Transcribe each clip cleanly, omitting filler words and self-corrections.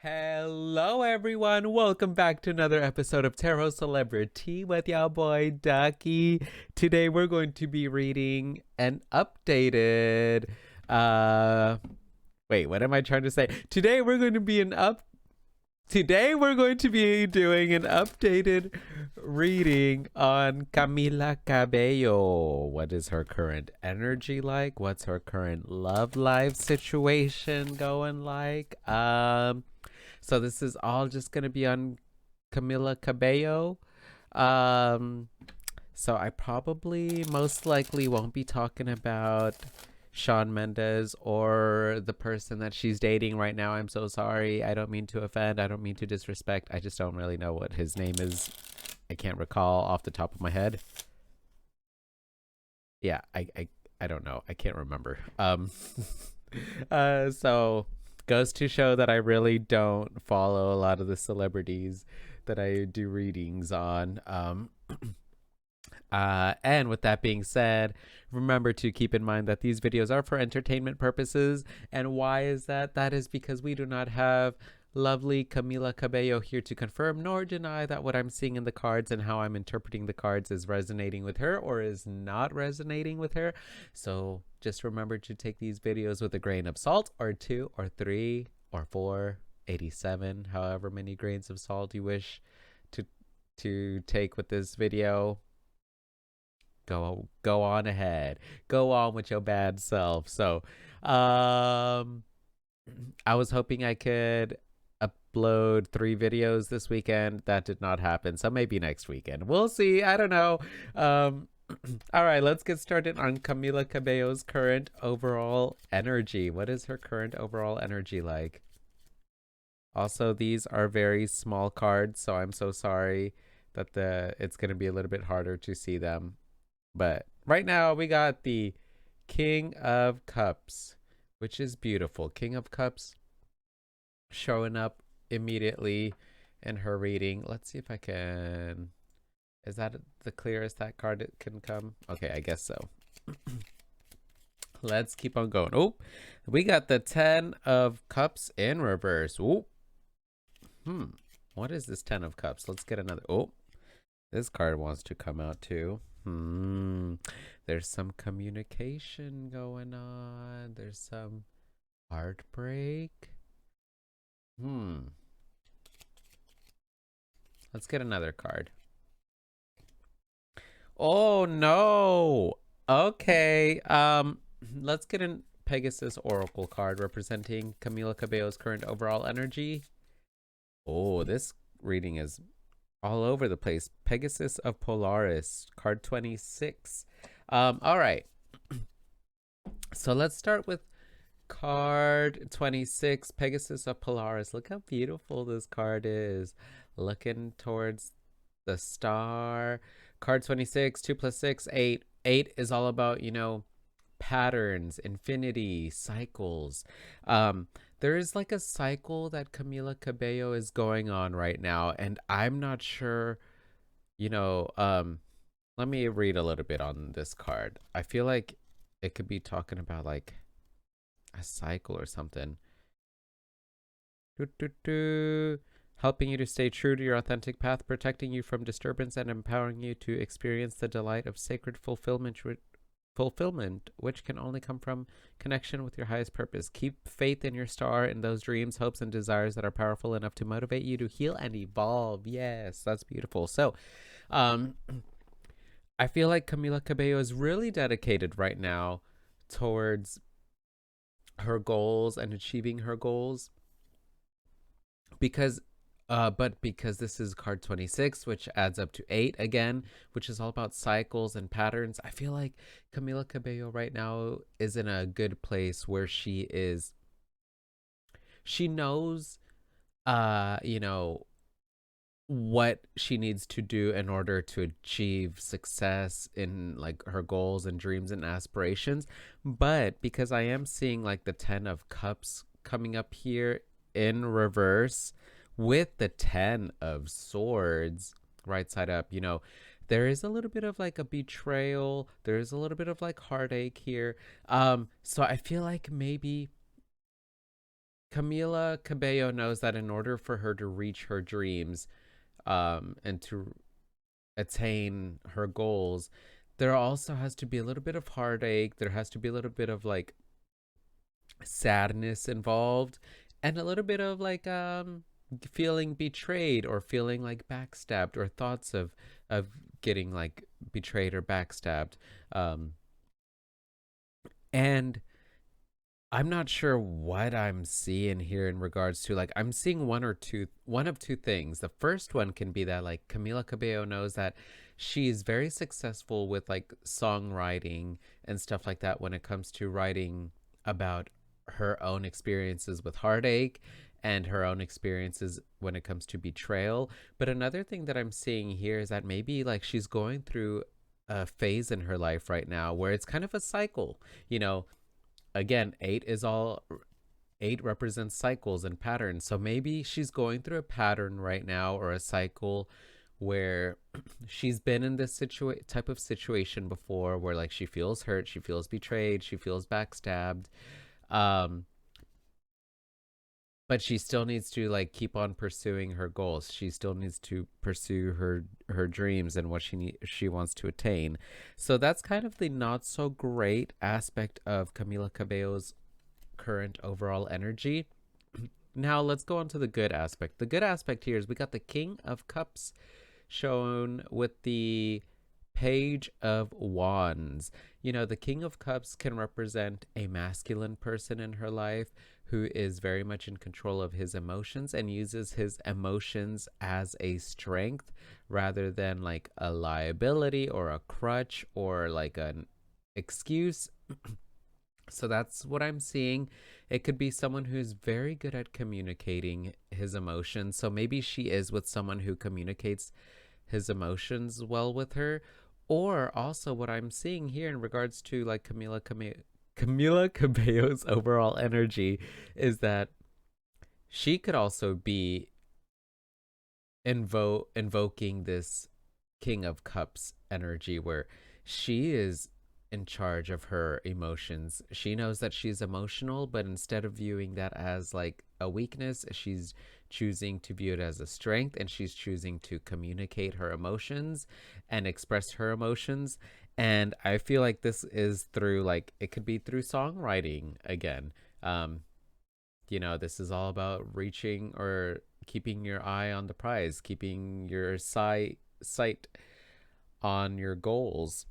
Hello, everyone. Welcome back to another episode of TarotCelebritea with your boy Ducky. Today, we're going to be reading an updated. Wait, what am I trying to say? Today, we're going to be doing an updated reading on Camila Cabello. What is her current energy like? What's her current love life situation going like? So this is all just gonna be on Camila Cabello. Um, so I probably most likely won't be talking about Shawn Mendes or the person that she's dating right now. I'm so sorry. I don't mean to offend. I don't mean to disrespect. I just don't really know what his name is. I can't recall off the top of my head. Yeah, I don't know. I can't remember. So goes to show that I really don't follow a lot of the celebrities that I do readings on. And with that being said, remember to keep in mind that these videos are for entertainment purposes. And why is that? That is because we do not have lovely Camila Cabello here to confirm nor deny that what I'm seeing in the cards and how I'm interpreting the cards is resonating with her or is not resonating with her. So just remember to take these videos with a grain of salt, or 2 or 3 or 4, 87, however many grains of salt you wish to take with this video. Go on ahead. Go on with your bad self. So I was hoping I could upload 3 videos this weekend. That did not happen. So maybe next weekend. We'll see. I don't know. All right, let's get started on Camila Cabello's current overall energy. What is her current overall energy like? Also, these are very small cards, so I'm so sorry that it's going to be a little bit harder to see them. But right now we got the King of Cups, which is beautiful. King of Cups showing up immediately in her reading. Let's see if I can. Is that the clearest that card it can come? Okay, I guess so. Let's keep on going. Oh, we got the 10 of Cups in reverse. Oh, what is this 10 of Cups? Let's get another. Oh, this card wants to come out too. There's some communication going on. There's some heartbreak. Let's get another card. Oh no. Okay. Let's get a Pegasus Oracle card representing Camila Cabello's current overall energy. Oh, this reading is all over the place. Pegasus of Polaris, card 26. All right. So let's start with card 26, Pegasus of Polaris. Look how beautiful this card is. Looking towards the star. Card 26, 2 plus 6, 8. 8 is all about, patterns, infinity, cycles. There is like a cycle that Camila Cabello is going on right now, and I'm not sure, let me read a little bit on this card. I feel like it could be talking about like a cycle or something. Helping you to stay true to your authentic path, protecting you from disturbance, and empowering you to experience the delight of sacred fulfillment, which can only come from connection with your highest purpose. Keep faith in your star, in those dreams, hopes, and desires that are powerful enough to motivate you to heal and evolve. Yes, that's beautiful. So, I feel like Camila Cabello is really dedicated right now towards her goals and achieving her goals, because this is card 26, which adds up to 8 again, which is all about cycles and patterns. I feel like Camila Cabello right now is in a good place where she knows what she needs to do in order to achieve success in like her goals and dreams and aspirations. But because I am seeing like the 10 of Cups coming up here in reverse with the 10 of Swords right side up, there is a little bit of like a betrayal. There is a little bit of like heartache here. So I feel like maybe Camila Cabello knows that in order for her to reach her dreams, and to attain her goals, there also has to be a little bit of heartache. There has to be a little bit of like sadness involved, and a little bit of like feeling betrayed or feeling like backstabbed, or thoughts of getting like betrayed or backstabbed. Um, and I'm not sure what I'm seeing here in regards to, like, I'm seeing one of two things. The first one can be that like Camila Cabello knows that she's very successful with like songwriting and stuff like that when it comes to writing about her own experiences with heartache and her own experiences when it comes to betrayal. But another thing that I'm seeing here is that maybe like she's going through a phase in her life right now where it's kind of a cycle, you know. Again, eight represents cycles and patterns. So maybe she's going through a pattern right now, or a cycle where she's been in this type of situation before, where like she feels hurt, she feels betrayed, she feels backstabbed. Um, but she still needs to like keep on pursuing her goals. She still needs to pursue her dreams and what she wants to attain. So that's kind of the not so great aspect of Camila Cabello's current overall energy. Now let's go on to the good aspect. The good aspect here is we got the King of Cups shown with the Page of Wands. You know, the King of Cups can represent a masculine person in her life who is very much in control of his emotions and uses his emotions as a strength rather than like a liability or a crutch or like an excuse. So that's what I'm seeing. It could be someone who's very good at communicating his emotions. So maybe she is with someone who communicates his emotions well with her. Or also, what I'm seeing here in regards to like Camila Cabello's overall energy is that she could also be invoking this King of Cups energy where she is in charge of her emotions. She knows that she's emotional, but instead of viewing that as like a weakness, she's choosing to view it as a strength, and she's choosing to communicate her emotions and express her emotions. And I feel like this is through like it could be through songwriting again. Um, you know, this is all about reaching or keeping your eye on the prize, keeping your sight on your goals.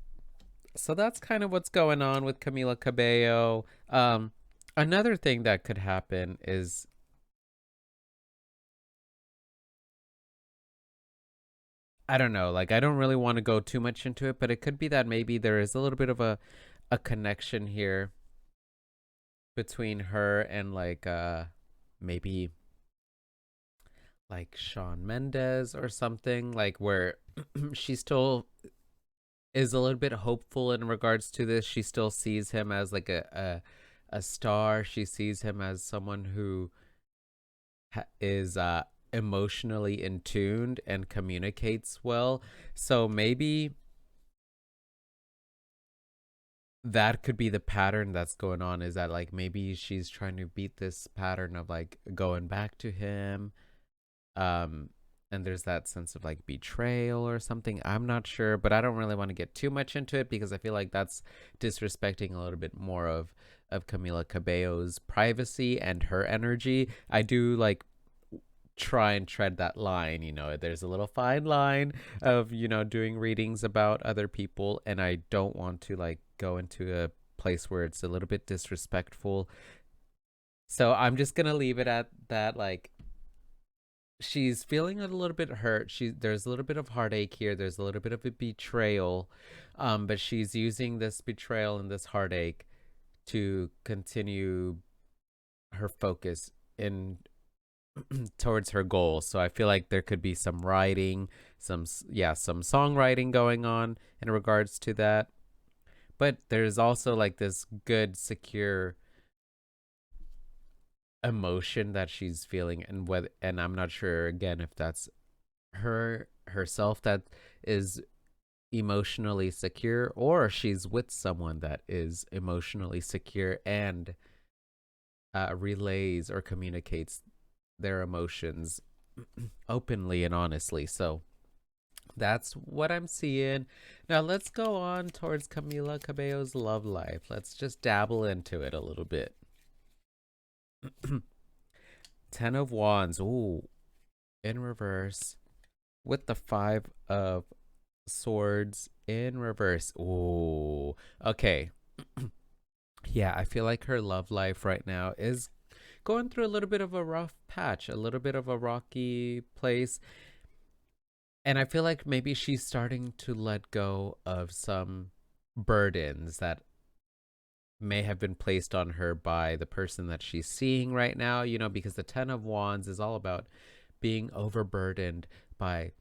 So that's kind of what's going on with Camila Cabello. Another thing that could happen is, I don't know, like I don't really want to go too much into it, but it could be that maybe there is a little bit of a connection here between her and like maybe like Shawn Mendes or something, like where she still is a little bit hopeful in regards to this. She still sees him as like a star. She sees him as someone who is emotionally in tuned and communicates well. So maybe that could be the pattern that's going on, is that like maybe she's trying to beat this pattern of like going back to him. um and there's that sense of like betrayal or something. I'm not sure, but I don't really want to get too much into it because I feel like that's disrespecting a little bit more of Camila Cabello's privacy and her energy. I do like try and tread that line, you know. There's a little fine line of, you know, doing readings about other people, and I don't want to like go into a place where it's a little bit disrespectful. So I'm just gonna leave it at that. Like, she's feeling a little bit hurt. There's a little bit of heartache here. There's a little bit of a betrayal, but she's using this betrayal and this heartache to continue her focus in towards her goals. So I feel like there could be some writing, some songwriting going on in regards to that. But there's also like this good, secure emotion that she's feeling, and I'm not sure again if that's herself that is emotionally secure, or she's with someone that is emotionally secure and relays or communicates their emotions openly and honestly. So that's what I'm seeing. Now let's go on towards Camila Cabello's love life. Let's just dabble into it a little bit. 10 of Wands. Ooh, in reverse with the 5 of Swords in reverse. Ooh. Okay. Yeah, I feel like her love life right now is going through a little bit of a rough patch, a little bit of a rocky place. And I feel like maybe she's starting to let go of some burdens that may have been placed on her by the person that she's seeing right now, you know, because the 10 of Wands is all about being overburdened by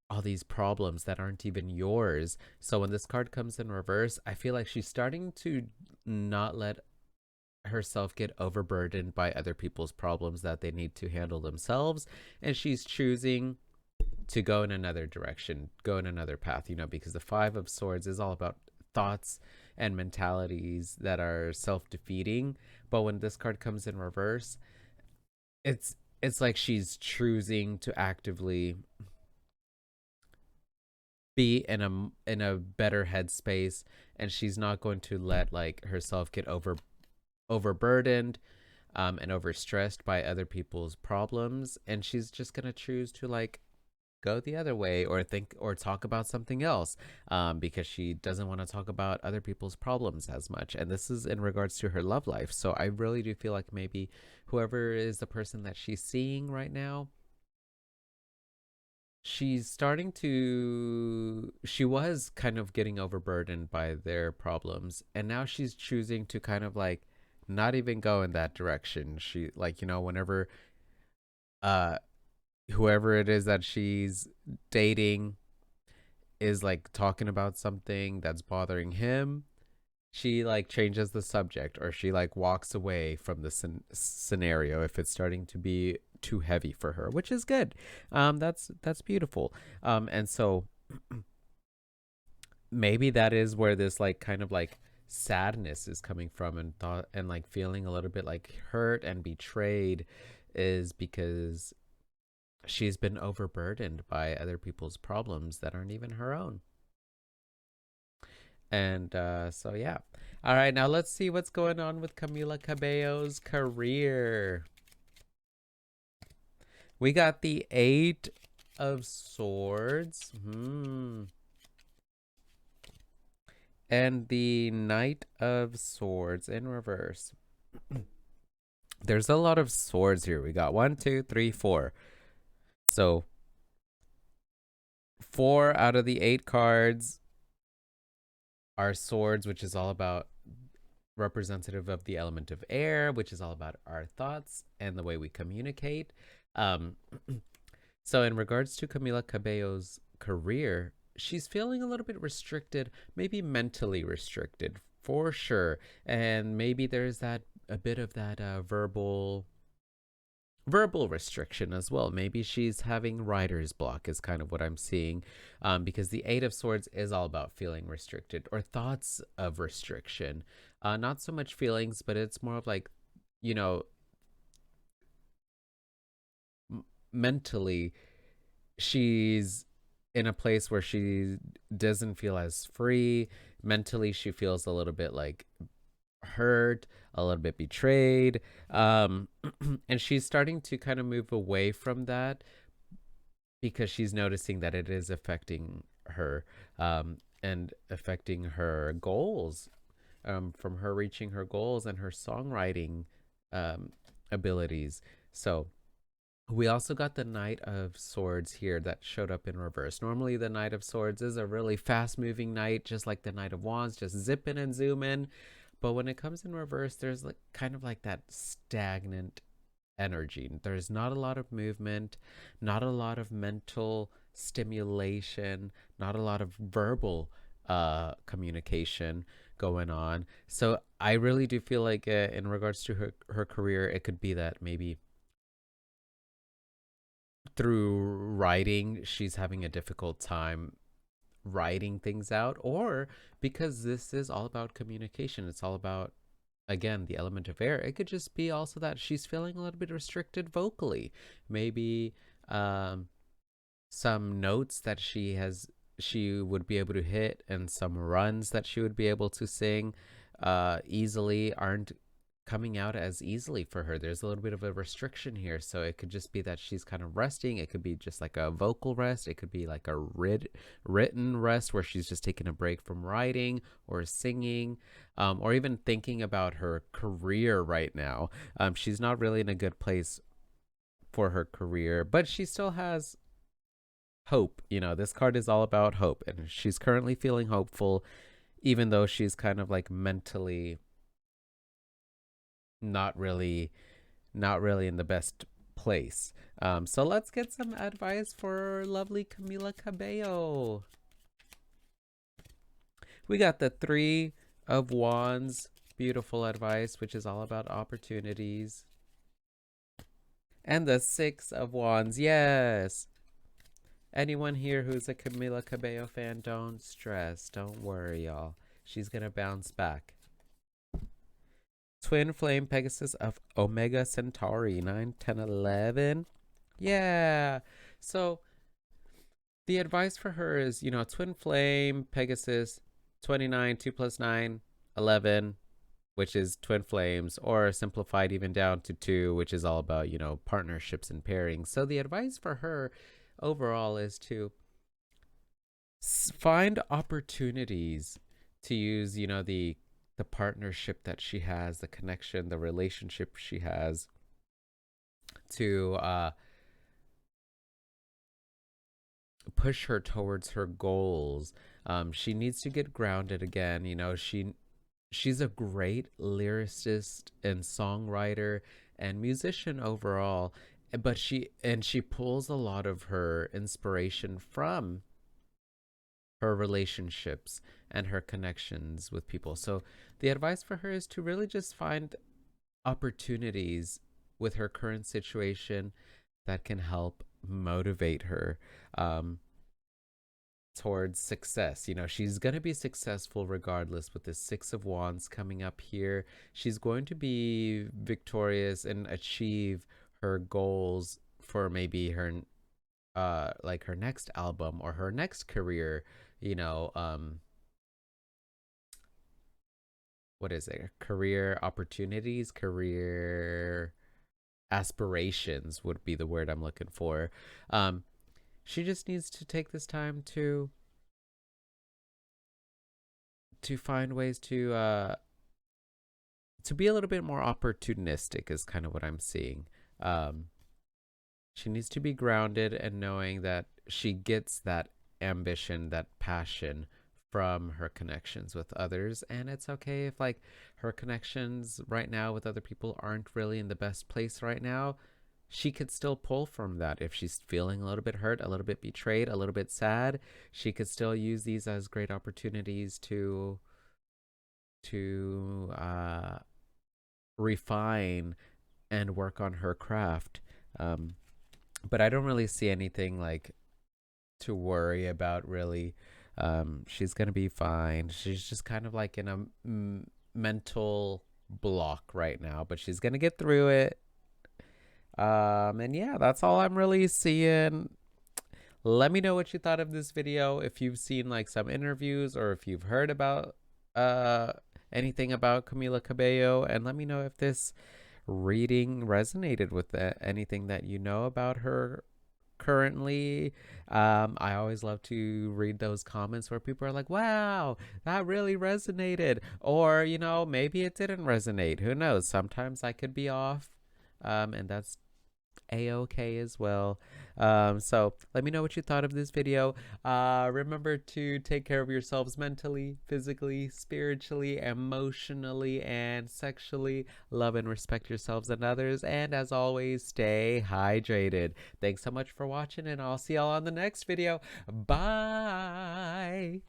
all these problems that aren't even yours. So when this card comes in reverse, I feel like she's starting to not let herself get overburdened by other people's problems that they need to handle themselves. And she's choosing to go in another direction, go in another path, you know, because the 5 of Swords is all about thoughts and mentalities that are self-defeating. But when this card comes in reverse, it's like she's choosing to actively be in a better headspace, and she's not going to let like herself get overburdened and overstressed by other people's problems, and she's just gonna choose to like go the other way or think or talk about something else, because she doesn't want to talk about other people's problems as much. And this is in regards to her love life. So I really do feel like maybe whoever is the person that she's seeing right now, she's starting to, she was kind of getting overburdened by their problems, and now she's choosing to kind of like not even go in that direction. She like, you know, whenever uh whoever it is that she's dating is like talking about something that's bothering him, she like changes the subject, or she like walks away from the scenario if it's starting to be too heavy for her, which is good. That's beautiful. And so maybe that is where this like kind of like sadness is coming from, and thought and like feeling a little bit like hurt and betrayed is because she's been overburdened by other people's problems that aren't even her own. And so, yeah. All right, now let's see what's going on with Camila Cabello's career. We got the 8 of Swords. And the Knight of Swords in reverse. There's a lot of swords here. We got 1, 2, 3, 4. So 4 out of the 8 cards are swords, which is all about representative of the element of air, which is all about our thoughts and the way we communicate. So in regards to Camila Cabello's career, she's feeling a little bit restricted, maybe mentally restricted for sure. And maybe there's that a bit of that verbal restriction as well. Maybe she's having writer's block is kind of what I'm seeing, because the 8 of Swords is all about feeling restricted or thoughts of restriction. Not so much feelings, but it's more of like, you know, mentally she's in a place where she doesn't feel as free. Mentally she feels a little bit like hurt, a little bit betrayed, and she's starting to kind of move away from that because she's noticing that it is affecting her, and affecting her goals, from her reaching her goals and her songwriting abilities. So we also got the Knight of Swords here that showed up in reverse. Normally the Knight of Swords is a really fast moving knight, just like the Knight of Wands, just zipping and zooming. But when it comes in reverse, there's like kind of like that stagnant energy. There's not a lot of movement, not a lot of mental stimulation, not a lot of verbal communication going on. So I really do feel like, in regards to her career, it could be that maybe through writing she's having a difficult time writing things out, or because this is all about communication, it's all about again, the element of air. It could just be also that she's feeling a little bit restricted vocally. Maybe some notes that she would be able to hit and some runs that she would be able to sing easily aren't coming out as easily for her. There's a little bit of a restriction here. So it could just be that she's kind of resting. It could be just like a vocal rest. It could be like a written rest where she's just taking a break from writing or singing, or even thinking about her career right now. She's not really in a good place for her career, but she still has hope. This card is all about hope, and she's currently feeling hopeful, even though she's kind of like mentally not really in the best place. So let's get some advice for lovely Camila Cabello. We got the 3 of Wands, beautiful advice, which is all about opportunities. And the 6 of Wands, yes. Anyone here who's a Camila Cabello fan, don't stress. Don't worry, y'all. She's going to bounce back. Twin Flame Pegasus of Omega Centauri, 9, 10, 11. Yeah. So the advice for her is, Twin Flame Pegasus, 29, 2 plus 9, 11, which is twin flames, or simplified even down to 2, which is all about, partnerships and pairings. So the advice for her overall is to find opportunities to use, the partnership that she has, the connection, the relationship she has, to push her towards her goals. She needs to get grounded again. She's a great lyricist and songwriter and musician overall, but she pulls a lot of her inspiration from her relationships and her connections with people. So the advice for her is to really just find opportunities with her current situation that can help motivate her towards success. She's going to be successful regardless with the 6 of Wands coming up here. She's going to be victorious and achieve her goals for maybe her like her next album or her next career, what is it? Career opportunities, career aspirations would be the word I'm looking for. She just needs to take this time to find ways to be a little bit more opportunistic is kind of what I'm seeing. She needs to be grounded and knowing that she gets that ambition, that passion from her connections with others. And it's okay if like her connections right now with other people aren't really in the best place right now. She could still pull from that. If she's feeling a little bit hurt, a little bit betrayed, a little bit sad, she could still use these as great opportunities to refine and work on her craft. But I don't really see anything like to worry about really. She's gonna be fine. She's just kind of like in a mental block right now, but she's gonna get through it. And yeah, that's all I'm really seeing. Let me know what you thought of this video. If you've seen like some interviews or if you've heard about anything about Camila Cabello, and let me know if this reading resonated with anything that you know about her currently. I always love to read those comments where people are like, wow, that really resonated, or maybe it didn't resonate. Who knows? Sometimes I could be off, and that's a-okay as well. So let me know what you thought of this video. Remember to take care of yourselves mentally, physically, spiritually, emotionally, and sexually. Love and respect yourselves and others, and as always, stay hydrated. Thanks so much for watching, and I'll see y'all on the next video. Bye.